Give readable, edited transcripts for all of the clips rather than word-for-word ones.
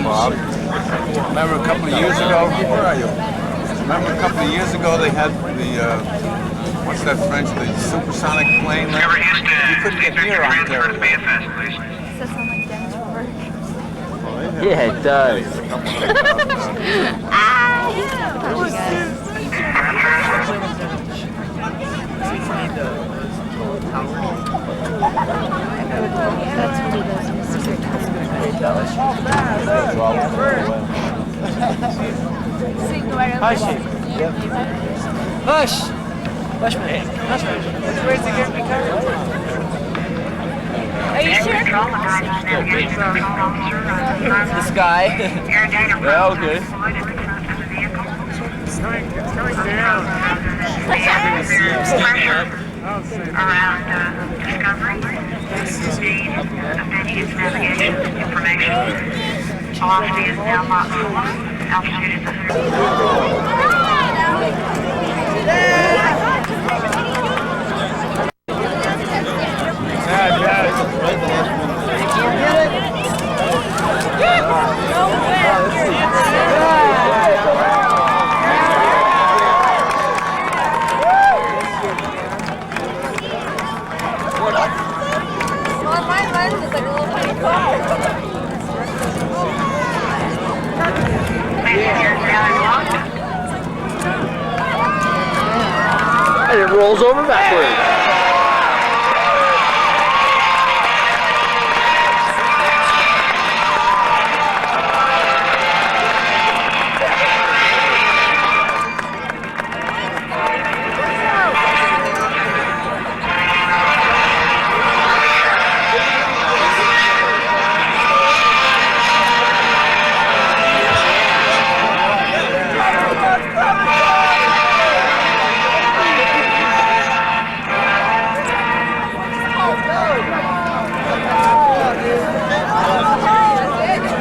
Bob. Remember a couple of years ago? Where are you? Remember a couple of years ago they had the what's that French? The supersonic plane. You couldn't get near Ontario. Does that sound like Dennis Robert? Yeah, it does. That's what he does in his secret time. Hush it. Hush! Hush my hand. Hush my hand. Where's the girl? Are you sure? The sky. Yeah, okay. It's coming down. Around discovery, speed, opinions, navigation, information. Velocity is now Mach 4. Altitude is And it rolls over backwards.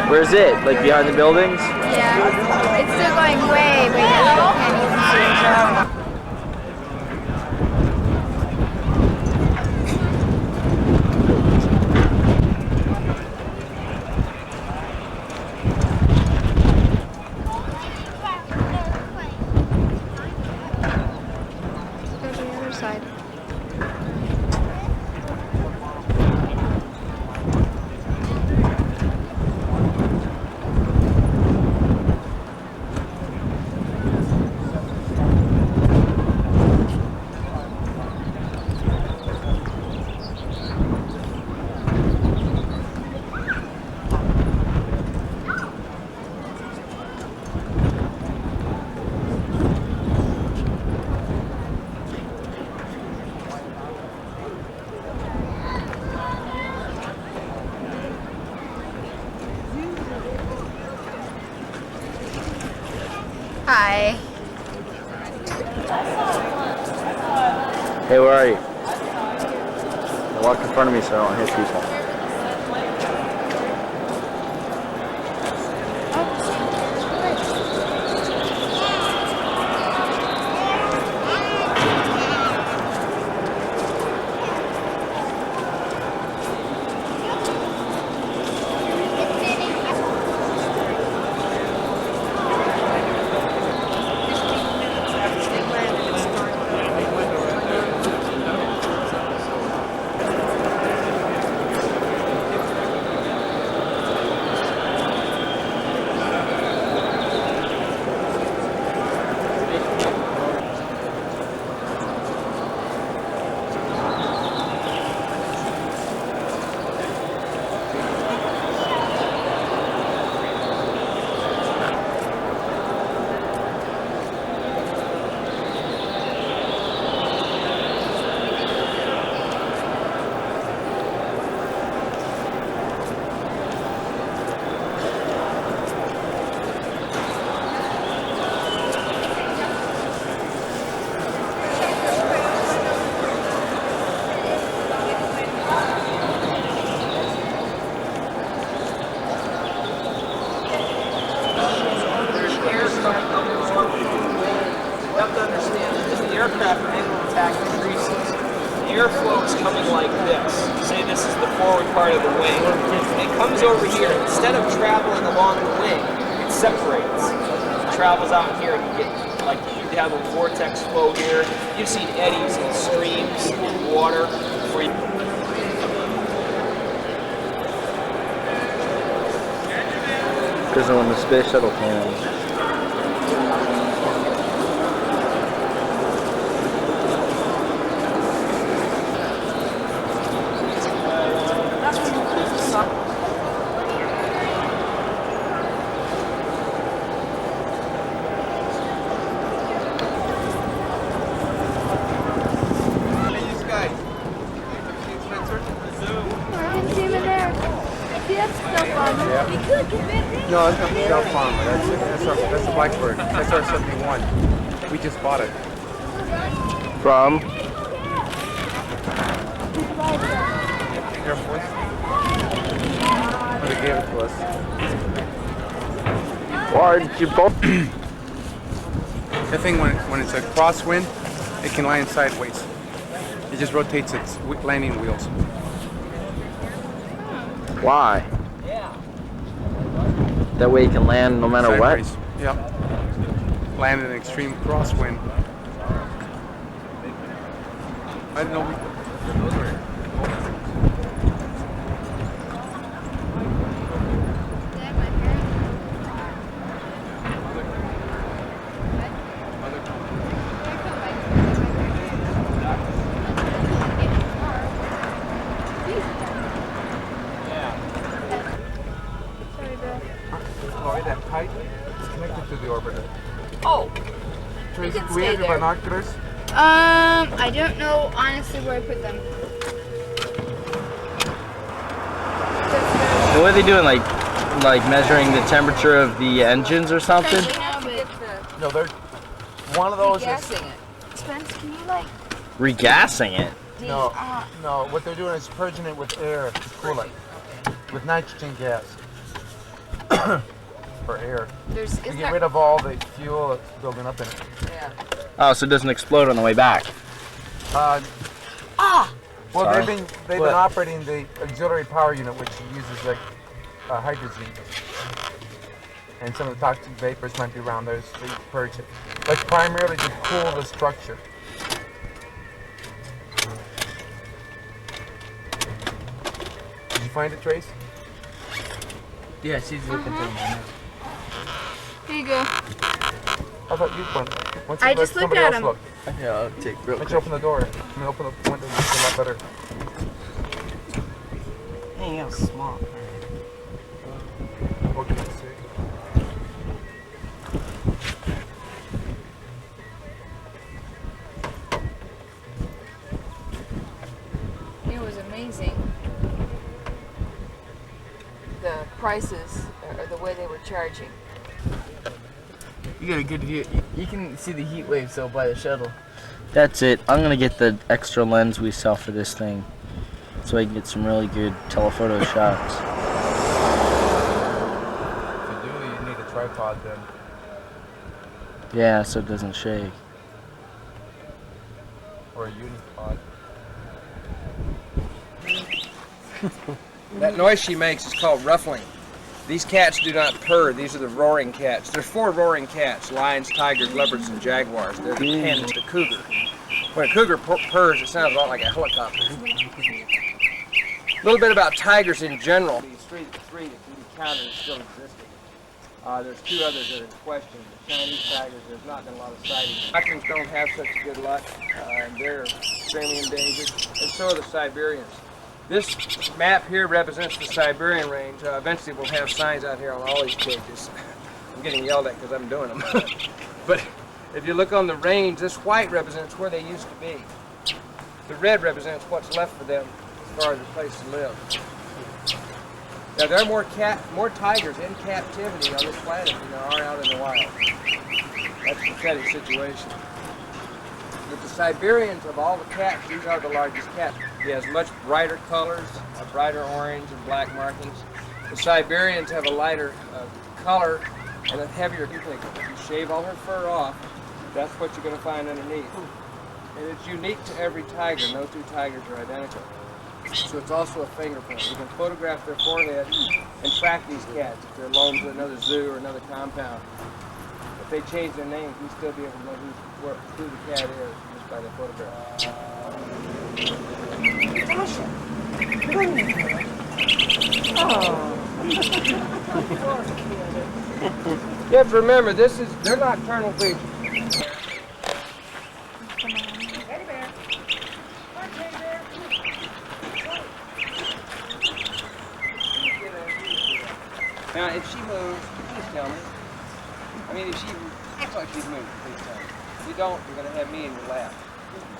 Where's it? Like behind the buildings? Yeah. It's still going way, way down. I can't even see it. Go to the other side. Hi. Hey, where are you? Walk in front of me so I don't hit people. aircraft angle attack increases, the airflow is coming like this. Say this is the forward part of the wing. It comes over here. Instead of traveling along the wing, separates. Travels out here and you get, like, you have a vortex flow here. You've seen eddies and streams in water where you Because when the space shuttle came in. No, it's not South Farm. That's Blackbird. That's our 71. We just bought it. From? Air Force. But they gave it to us. Why did you both? The thing when it's a crosswind, it can land sideways. It just rotates its landing wheels. Why? That way you can land no matter Sideways. what? Yep. Land in an extreme crosswind. I didn't know that pipe is connected to the orbiter. Oh. Tracy, can do we stay have your there. binoculars? I don't know honestly where I put them. So what are they doing? Like measuring the temperature of the engines or something? No, they're one of those is Gassing it. Spence, can you like? Regassing it. no. What they're doing is purging it with air to cool it, with nitrogen gas for air. To get rid of all the fuel that's building up in it. Oh, so it doesn't explode on the way back. Well, Sorry. they've been operating the auxiliary power unit, which uses like hydrogen, and some of the toxic vapors might be around there. So they purge it, but primarily to cool the structure. Did you find it, Trace? Yeah, she's looking through my Here you go. I thought you'd one. Once I you just let looked somebody at else him. look. Yeah, I'll take real Let's quick. open the door. Let me open the window. It's a lot better. Dang, how small. What can you see? It was amazing. The prices, or the way they were charging. You got a good view. You can see the heat waves though by the shuttle. That's it. I'm gonna get the extra lens we sell for this thing, so I can get some really good telephoto shots. If you do, you need a tripod then. Yeah, so it doesn't shake. Or a unipod. That noise she makes is called ruffling. These cats do not purr. These are the roaring cats. There's 4 roaring cats: lions, tigers, leopards, and jaguars. They're the hen and the cougar. When a cougar purrs, it sounds a lot like a helicopter. A little bit about tigers in general. These three that can be counted as still existing. There's 2 others that are in question. The Chinese tigers, there's not been a lot of sightings. Africans don't have such good luck, and they're extremely endangered, and so are the Siberians. This map here represents the Siberian range. Eventually we'll have signs out here on all these cages. I'm getting yelled at because I'm doing them. But if you look on the range, this white represents where they used to be. The red represents what's left for them as far as a place to live. Now there are more tigers in captivity on this planet than there are out in the wild. That's a pathetic situation. But the Siberians, of all the cats, these are the largest cats. He has much brighter colors, a brighter orange and black markings. The Siberians have a lighter color and a heavier pigment. If you shave all her fur off, that's what you're going to find underneath. And it's unique to every tiger. No 2 tigers are identical. So it's also a fingerprint. You can photograph their forehead and track these cats if they're loaned to another zoo or another compound. If they change their names, we still be able to know who the cat is just by the photograph. You have to remember, they're nocturnal creatures. Now, if she moves, please tell me. I mean, if she acts like she's moving, please tell me. If you don't, you're going to have me in your lap.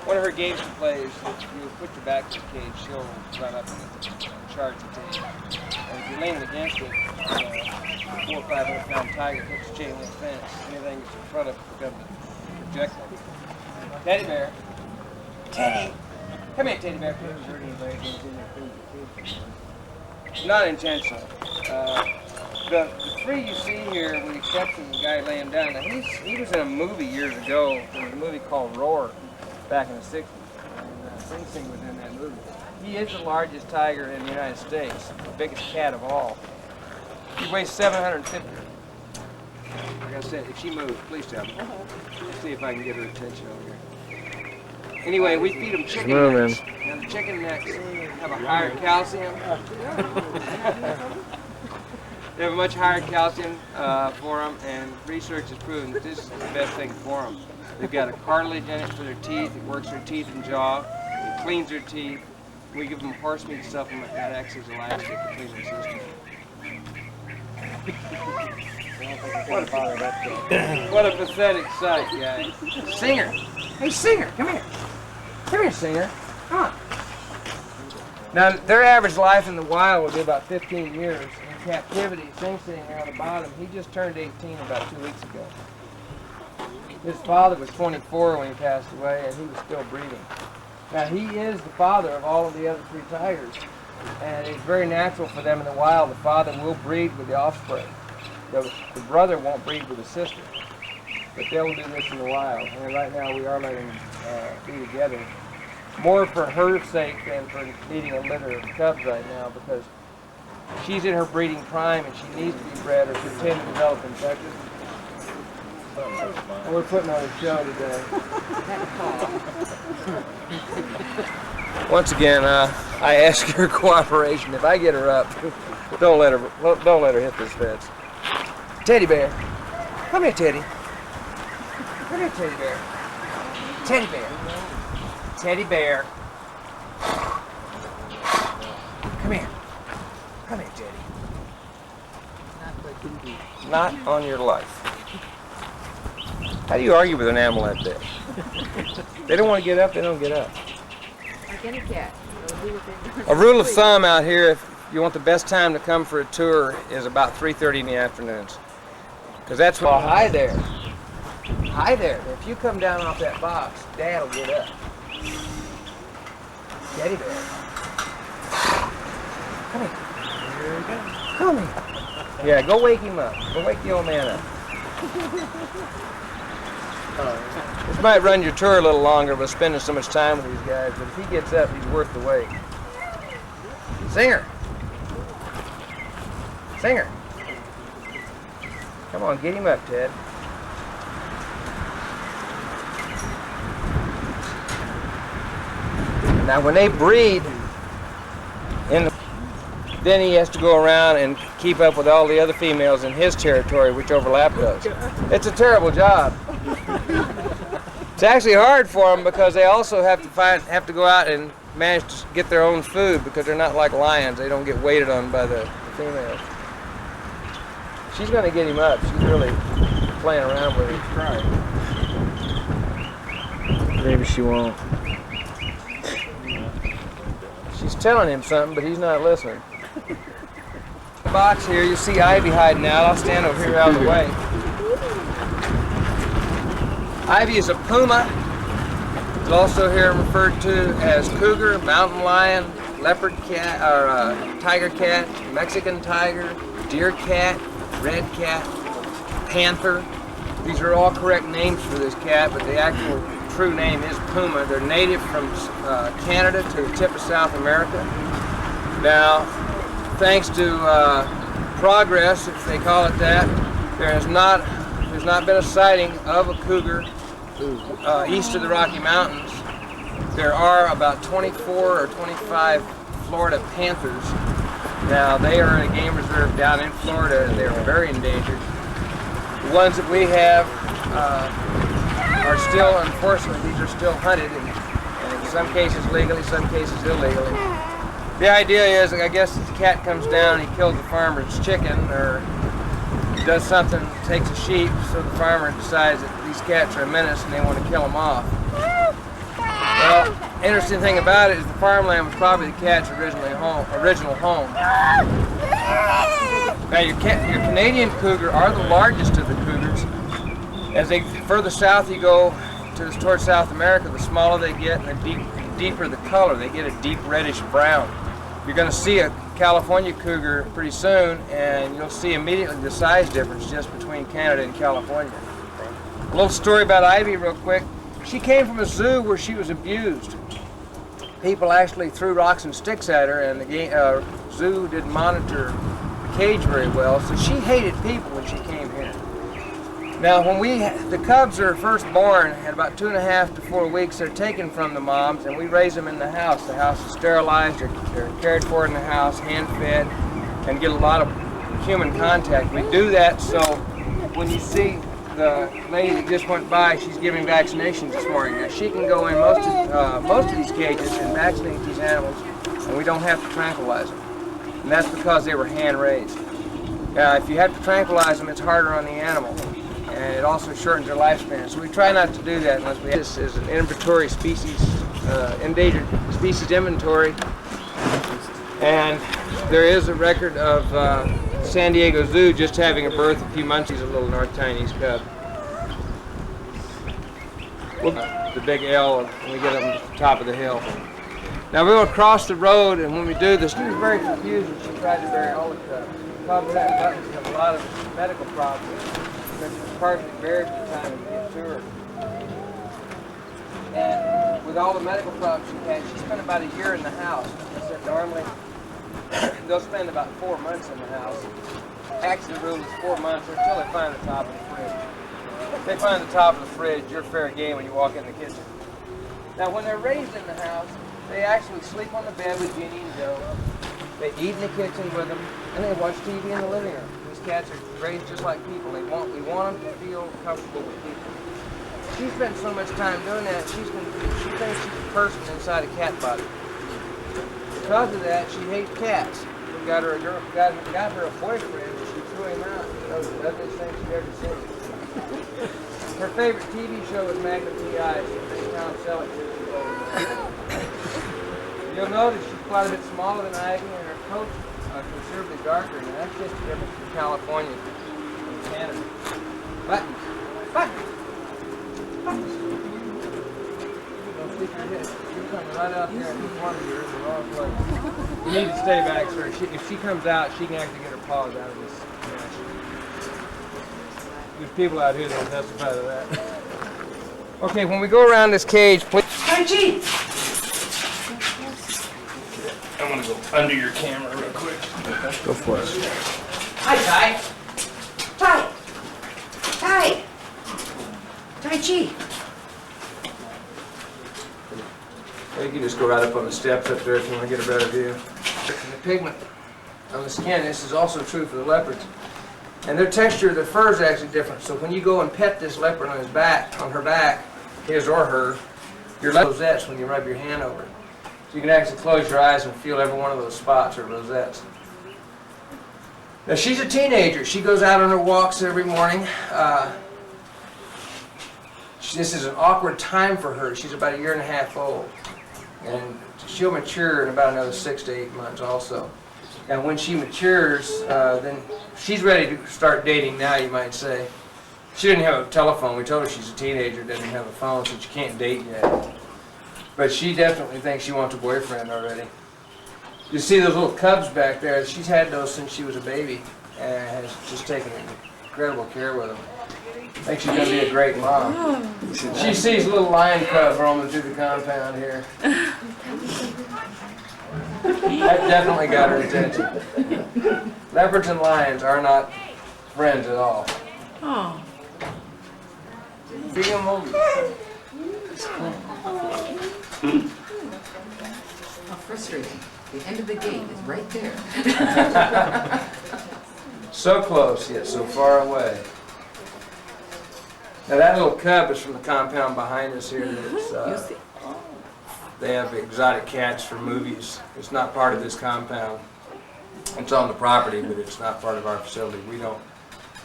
One of her games to play is that if you put your back to the cage, she'll run up and charge the cage. And if you're leaning against it, a 400 or 500 pound tiger puts a chain link fence. Anything that's in front of it becomes a projectile. Teddy bear. Teddy. Come here, teddy bear. Not intentional. The three you see here, with the exception of the guy laying down, now he was in a movie years ago. There was a movie called Roar back in the 60s, and Sing Sing was in that movie. He is the largest tiger in the United States, the biggest cat of all. He weighs 750. Like I said, if she moves, please tell me. Let's see if I can get her attention over here. Anyway, we feed them chicken necks. Now the chicken necks have a higher calcium. They have a much higher calcium for them, and research has proven that this is the best thing for them. They've got a cartilage in it for their teeth. It works their teeth and jaw. It cleans their teeth. We give them horse meat supplement that acts as elastic to clean their system. What a pathetic sight, guys. Singer. Hey, Singer, come here. Come here, Singer. Come on. Now, their average life in the wild would be about 15 years. In captivity, Sing Sing here on the bottom, he just turned 18 about 2 weeks ago. His father was 24 when he passed away, and he was still breeding. Now, he is the father of all of the other three tigers, and it's very natural for them in the wild. The father will breed with the offspring. The brother won't breed with the sister, but they'll do this in the wild. And right now, we are letting them be together, more for her sake than for needing a litter of cubs right now, because she's in her breeding prime and she needs to be bred or she'll tend to develop infections. And we're putting on a show today. Once again, I ask your cooperation. If I get her up, don't let her hit this fence. Teddy bear, come here, Teddy. Come here, Teddy bear. Teddy bear. Teddy bear. Come here. Come here, Teddy. Not on your life. How do you argue with an animal that big? They don't want to get up, they don't get up. Like any cat. A rule of thumb out here, if you want the best time to come for a tour, is about 3:30 in the afternoons. Because that's when... Oh, hi there. Hi there. If you come down off that box, Dad will get up. Teddy bear. Come here. Come here. Yeah, go wake him up. Go wake the old man up. This might run your tour a little longer by spending so much time with these guys, but if he gets up, he's worth the wait. Singer. Singer. Come on, get him up, Ted. Now, when they breed, then he has to go around and keep up with all the other females in his territory, which overlap those. It's a terrible job. It's actually hard for them because they also have to go out and manage to get their own food because they're not like lions. They don't get waited on by the females. She's going to get him up. She's really playing around with him. Maybe she won't. She's telling him something, but he's not listening. The box here, you see Ivy hiding out. I'll stand over here out of the way. Ivy is a puma. It's also here referred to as cougar, mountain lion, leopard cat, or tiger cat, Mexican tiger, deer cat, red cat, panther. These are all correct names for this cat, but the actual true name is puma. They're native from Canada to the tip of South America. Now, thanks to progress, if they call it that, there's not been a sighting of a cougar east of the Rocky Mountains. There are about 24 or 25 Florida panthers. Now, they are in a game reserve down in Florida, and they're very endangered. The ones that we have are still, unfortunately, these are still hunted, and in some cases legally, some cases illegally. The idea is, I guess, if the cat comes down, he kills the farmer's chicken, or does something, takes a sheep, so the farmer decides that these cats are a menace and they want to kill them off. Well, interesting thing about it is the farmland was probably the cat's original home. Now, your Canadian cougar are the largest of the cougars. As they further south you go towards South America, the smaller they get and the deeper the color. They get a deep reddish brown. You're going to see a California cougar pretty soon, and you'll see immediately the size difference just between Canada and California. A little story about Ivy real quick. She came from a zoo where she was abused. People actually threw rocks and sticks at her, and the zoo didn't monitor the cage very well, so she hated people when she came here. Now, when the cubs are first born at about 2.5 to 4 weeks, they're taken from the moms, and we raise them in the house. The house is sterilized, they're cared for in the house, hand-fed, and get a lot of human contact. We do that so when you see the lady that just went by, she's giving vaccinations this morning. Now, she can go in most of these cages and vaccinate these animals, and we don't have to tranquilize them. And that's because they were hand-raised. Now, if you have to tranquilize them, it's harder on the animal, and it also shortens their lifespan. So we try not to do that unless we have. This is an inventory species, endangered species inventory, and there is a record of San Diego Zoo just having a birth a few months. He's a little North Chinese cub. The big L when we get up to the top of the hill. Now we will cross the road, and when we do this, she was very confused when she tried to bury all the cubs. The problem with that button has a lot of medical problems because she was partially buried at the time we get to her. And with all the medical problems she had, she spent about a year in the house. I said normally they'll spend about 4 months in the house. Actually, the rule is 4 months until they find the top of the fridge. If they find the top of the fridge, you're fair game when you walk in the kitchen. Now, when they're raised in the house, they actually sleep on the bed with Jeannie and Joe. They eat in the kitchen with them, and they watch TV in the living room. These cats are raised just like people. We want them to feel comfortable with people. She spends so much time doing that, she thinks she's a person inside a cat body. Because of that, she hates cats. We got her a boyfriend, and she threw him out. That was the ugliest thing she'd ever seen. Her favorite TV show was Magnum P.I. She thinks Tom Selleck. You'll notice she's quite a bit smaller than Ivy, and her coat considerably darker, and that's just the difference from California and Canada. Buttons. Buttons. Buttons. Don't stick your head. You're coming right out there and just one of yours the wrong place. You need to stay back, sir. If she comes out, she can actually get her paws out of this mess. There's people out here that will testify to that. Okay, when we go around this cage, please. Archie! I want to go under your camera real quick. Go for it. Hi, Ty. Ty. Ty. Tai Chi. You can just go right up on the steps up there if you want to get a better view. And the pigment on the skin, this is also true for the leopards. And their texture, their fur is actually different. So when you go and pet this leopard on his back, on her back, his or her, your rosettes when you rub your hand over it. So you can actually close your eyes and feel every one of those spots or rosettes. Now she's a teenager. She goes out on her walks every morning. This is an awkward time for her. She's about 1.5 years old. And she'll mature in about another 6 to 8 months also. And when she matures, then she's ready to start dating now, you might say. She didn't have a telephone. We told her she's a teenager, doesn't have a phone, so she can't date yet. But she definitely thinks she wants a boyfriend already. You see those little cubs back there? She's had those since she was a baby and has just taken incredible care with them. I think she's gonna be a great mom. She sees little lion cubs roaming through the compound here. That definitely got her attention. Leopards and lions are not friends at all. Oh. See them moving. How frustrating. The end of the gate is right there. So close, yet so far away. Now that little cub is from the compound behind us here. That's, they have exotic cats for movies. It's not part of this compound. It's on the property, but it's not part of our facility. We don't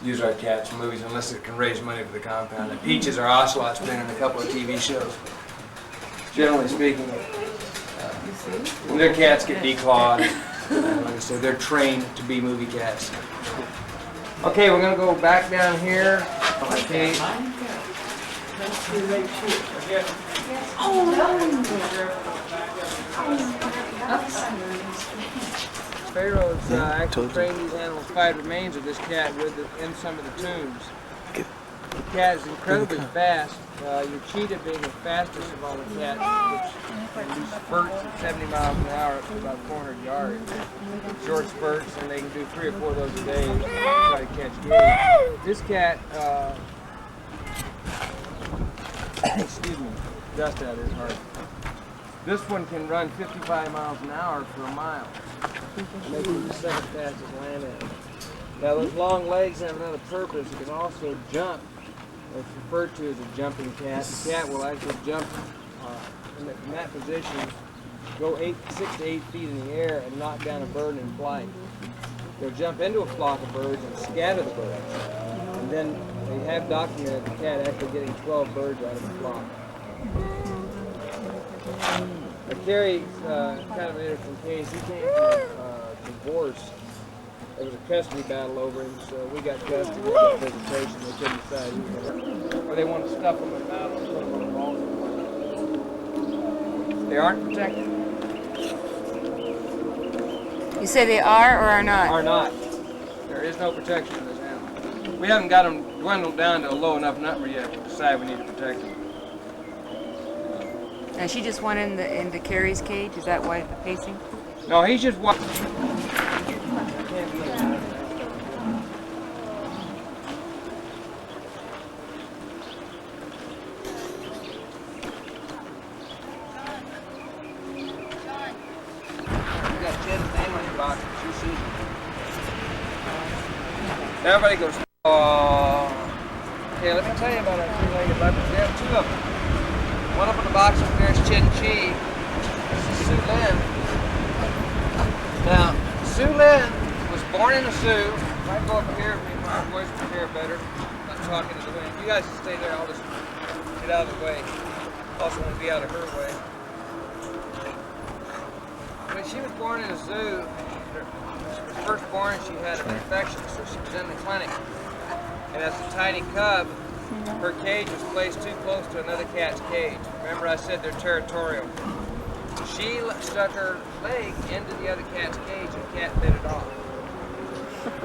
use our cats for movies unless it can raise money for the compound. And Peaches, our ocelot's been in a couple of TV shows. Generally speaking, when their cats get declawed, like I said, they're trained to be movie cats. Okay, we're gonna go back down here. Okay. Pharaoh's actually trained these animals to find remains of this cat in some of the tombs. The cat is incredibly fast. Your cheetah being the fastest of all the cats, which can do spurts at 70 miles an hour up to about 400 yards. Short spurts, and they can do 3 or 4 of those a day to try to catch game. This cat, excuse me, dust out of his heart. This one can run 55 miles an hour for a mile, making it the second fastest land animal. Now those long legs have another purpose. It can also jump. It's referred to as a jumping cat. The cat will actually jump in that position, go 6 to 8 feet in the air and knock down a bird in flight. They'll jump into a flock of birds and scatter the birds. And then they have documented the cat actually getting 12 birds out of the flock. Carrie's kind of an interesting case. He came from a divorce. There was a custody battle over him, so we got custody, we got visitation, they couldn't decide who was going. Or they want to stuff him in mouth and put him on a ball. They aren't protected. You say they are or are not? Are not. There is no protection in this animal. We haven't got them dwindled down to a low enough number yet to decide we need to protect them. And she just went into Carrie's cage. Is that why the pacing? No, he's just walking. Everybody goes, oh. Okay, let me tell you about our 3-legged leopards. We have 2 of them. One up in the box up there is Chin Chi. This is Sue Lin. Now, Sue Lin was born in a zoo. If I go up here, maybe my voice will hear better. I'm not talking to the wind. You guys can stay there. I'll just get out of the way. Also want to be out of her way. When she was born in a zoo, first born, she had an infection, so she was in the clinic. And as a tiny cub, her cage was placed too close to another cat's cage. Remember I said they're territorial. She stuck her leg into the other cat's cage and the cat bit it off.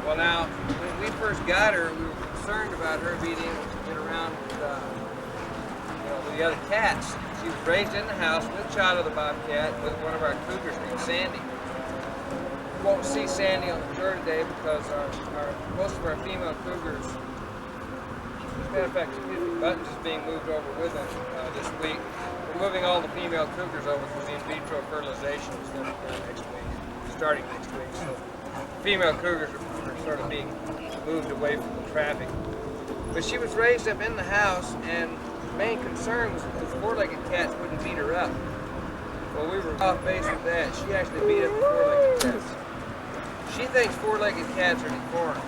Well now, when we first got her, we were concerned about her being able to get around with the other cats. She was raised in the house with Shuttle, the bobcat, with one of our cougars named Sandy. You won't see Sandy on the tour today because most of our female cougars, as a matter of fact, Buttons is being moved over with them this week. We're moving all the female cougars over because the in vitro fertilization is going to be done next week, starting next week. So female cougars are sort of being moved away from the traffic. But she was raised up in the house, and the main concern was that the 4-legged cats wouldn't beat her up. Well, we were off base with that. She actually beat up the 4-legged cats. She thinks 4-legged cats are deformed.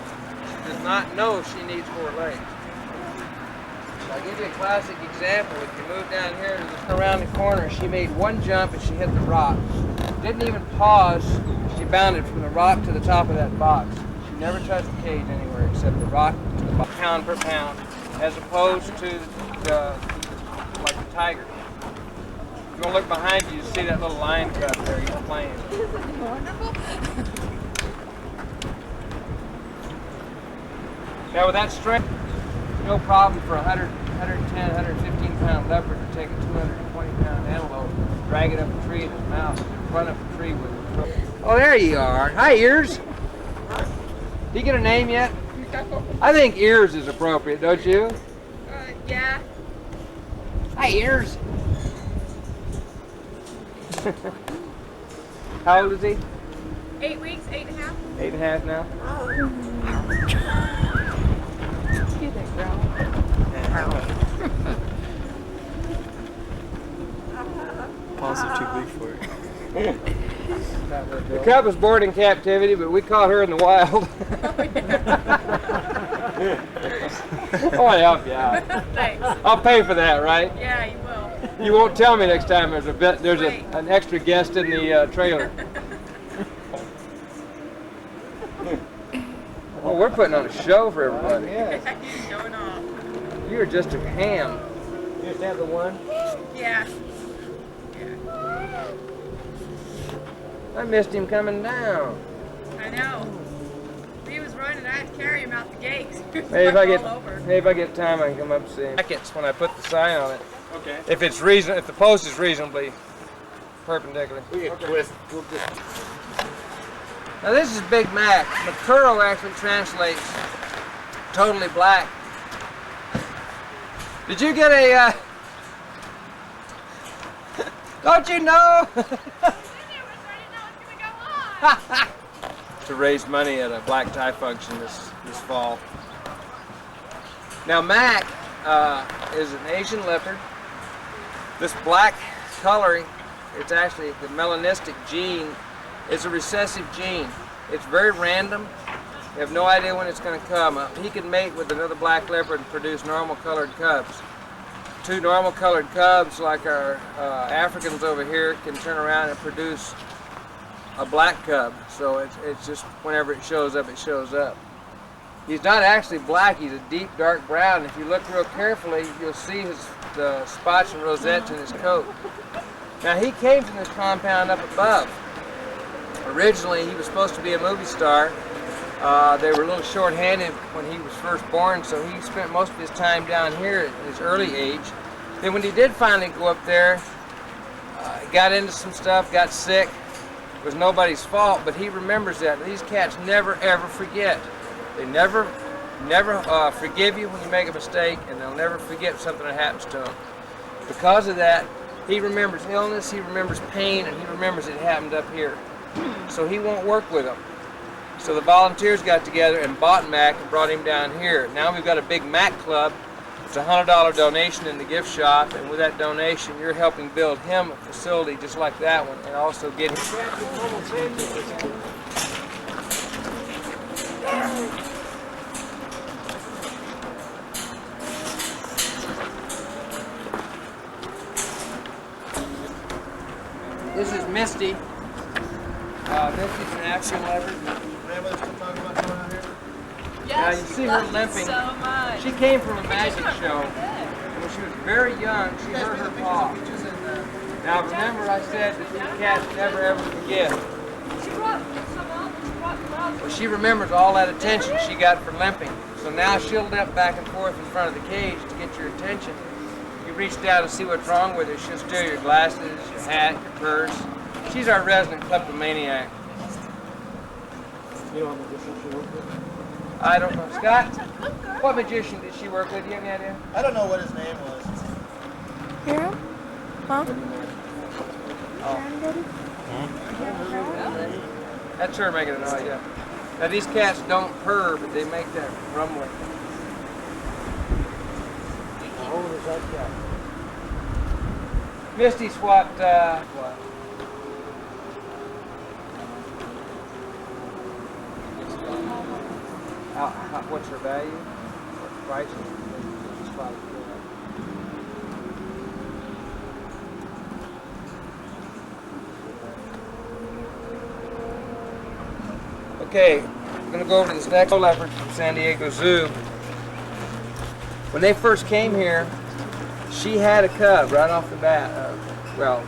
She does not know she needs 4 legs. I'll give you a classic example. If you move down here around the corner, she made one jump and she hit the rock. Didn't even pause. She bounded from the rock to the top of that box. She never touched the cage anywhere except the rock to the box, pound per pound, as opposed to like the tiger. If you want to look behind you, you see that little lion cub there. He's playing. Wonderful. Now with that strength, no problem for a 110, 115 pound leopard to take a 220 pound antelope, drag it up a tree in his mouth, and run up a tree with it. Oh, there you are. Hi, Ears. Did you get a name yet? I think Ears is appropriate, don't you? Yeah. Hi, Ears. How old is he? 8 weeks, 8.5. 8.5 now. Get it, girl. Paws are too big for it. The cub was born in captivity, but we caught her in the wild. I'll help you out. Thanks. I'll pay for that, right? Yeah, you will. You won't tell me next time there's an extra guest in the trailer. Oh, we're putting on a show for everybody. You're showing off. You're just a ham. You just have the one? Yeah. I missed him coming down. I know. He was running. I had to carry him out the gates. Maybe if I get time, I can come up and see him. When I put the sign on it. Okay. If the post is reasonably perpendicular. We can twist. We'll just... Now this is Big Mac. Makuro actually translates totally black. Did you get a? Don't you know? To raise money at a black tie function this fall. Now Mac is an Asian leopard. This black coloring, it's actually the melanistic gene. It's a recessive gene. It's very random. You have no idea when it's going to come. He can mate with another black leopard and produce normal colored cubs. Two normal colored cubs, like our Africans over here, can turn around and produce a black cub. So it's just whenever it shows up, it shows up. He's not actually black, he's a deep dark brown. If you look real carefully, you'll see the spots and rosettes in his coat. Now he came from this compound up above. Originally he was supposed to be a movie star. They were a little short-handed when he was first born, so he spent most of his time down here at his early age. Then when he did finally go up there, got into some stuff, got sick. It was nobody's fault, but he remembers that. These cats never ever forget. They never forgive you when you make a mistake, and they'll never forget something that happens to them. Because of that, he remembers illness, he remembers pain, and he remembers it happened up here. So he won't work with them. So the volunteers got together and bought Mac and brought him down here. Now we've got a big Mac club. It's a $100 donation in the gift shop, and with that donation, you're helping build him a facility just like that one, and also get him. This is Misty. Misty's an African leopard. Now you see her limping. So much. She came from a magic show. And when she was very young, she hurt her paw. Now remember I said that these cats never ever forget. Well, she remembers all that attention she got for limping. So now she'll limp back and forth in front of the cage to get your attention. You reach down to see what's wrong with her. She'll steal your glasses, your hat, your purse. She's our resident kleptomaniac. You know what magician she worked with? I don't know. Scott, what magician did she work with? Do you have any idea? I don't know what his name was. Hero? Huh? That's her making a noise, yeah. Now these cats don't purr, but they make that rumbling. How old is that cat? Misty's what? What's her value? What price? Okay, we're going to go over to this next leopard from San Diego Zoo. When they first came here, she had a cub right off the bat. Well,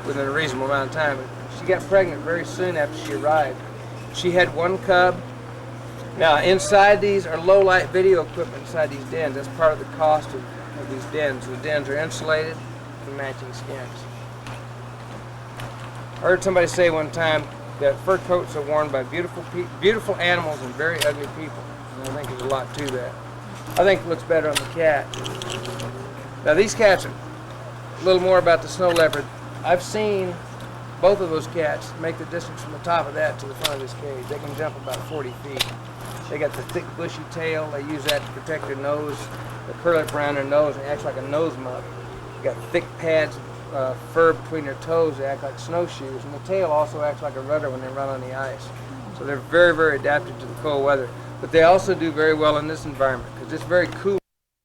within a reasonable amount of time. She got pregnant very soon after she arrived. She had one cub. Now inside these are low light video equipment inside these dens. That's part of the cost of these dens. The dens are insulated with matching skins. I heard somebody say one time that fur coats are worn by beautiful animals and very ugly people. And I think there's a lot to that. I think it looks better on the cat. Now these cats are a little more about the snow leopard. I've seen both of those cats make the distance from the top of that to the front of this cage. They can jump about 40 feet. They got the thick bushy tail. They use that to protect their nose. They curl it around their nose and it acts like a nose muff. They got thick pads of fur between their toes. They act like snowshoes. And the tail also acts like a rudder when they run on the ice. So they're very, very adapted to the cold weather. But they also do very well in this environment because it's very cool.